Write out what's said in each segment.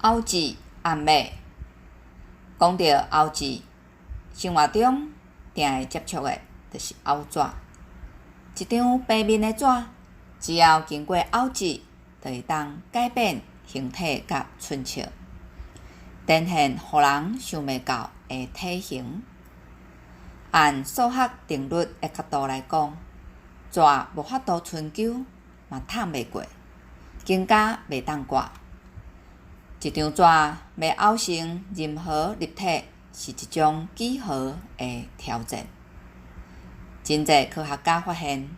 凹字暗码，讲到凹字，生活中定会接触的，就是凹纸。一张平面的纸，只要经过凹字，就会当改变形体甲寸尺，呈现互人想袂到的体型。按数学定律的角度来讲，纸无法度春秋，嘛烫袂过，更加袂当刮。一张纸要凹成任何立体，是一种几何的挑战。真侪科学家发现，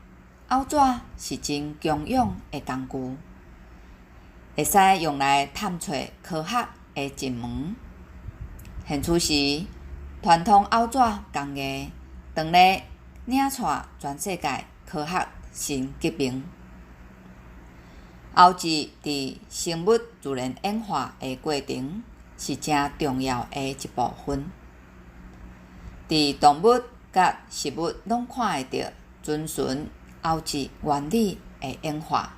凹纸是真强用的工具，会使用来探找科学的前门。现此时，传统凹纸工艺当咧领带全世界科学新革命。凹字伫生物自然演化的过程是真重要的一部分。伫动物甲食物拢看会到遵循凹字原理的演化。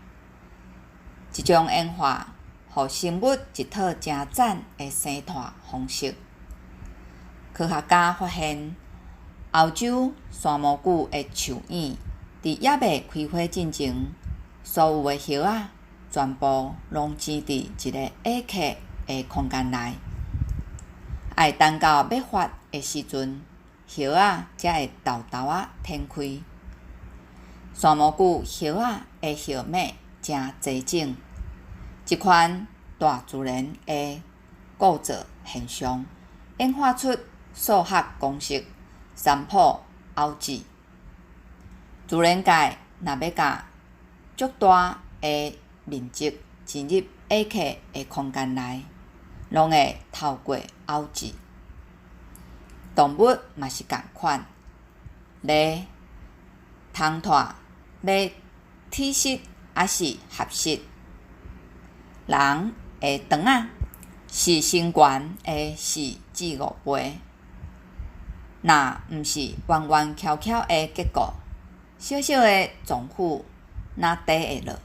这种演化，互生物一套真赞的生态方式。科学家发现，欧洲山毛榉的树影，伫还未开花之前，所有的叶仔全部拢挤伫一个矮克的空间内，要等到要发的时阵，叶仔才会豆豆仔展开。山毛榉叶仔的叶脉真齐整，这款大自然的构造现象，演化出数学公式，三浦凹字。自然界若要甲足大的面积进入矮克的空间内，拢会透过凹字。动物嘛是同款，咧虫豸咧体室还是合适。人的肠仔是成悬的4至5倍，若毋是弯弯翘翘的结构，小小的脏腑哪底会落？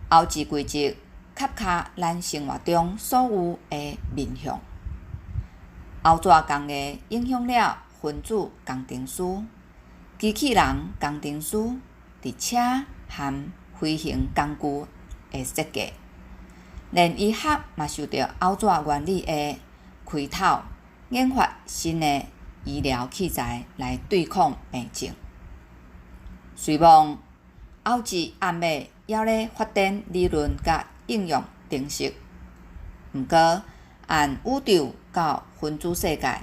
凹字规则恰恰咱生活中所有的面向。凹纸工艺影响了分子工程师、机器人工程师、伫车和飞行工具的设计，连医学嘛受到凹纸原理的开拓，研发新的医疗器材来对抗病症。随望凹字暗码还咧发展理论甲应用程式，毋过按宇宙到分子世界，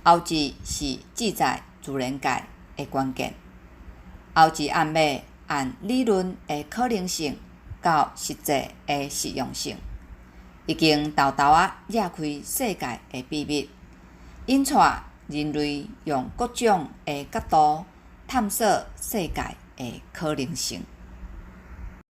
凹字是记载自然界的关键。凹字暗码按理论的可能性到实际的实用性，已经豆豆仔惹开世界的秘密，引出人类用各种的角度探索世界的可能性。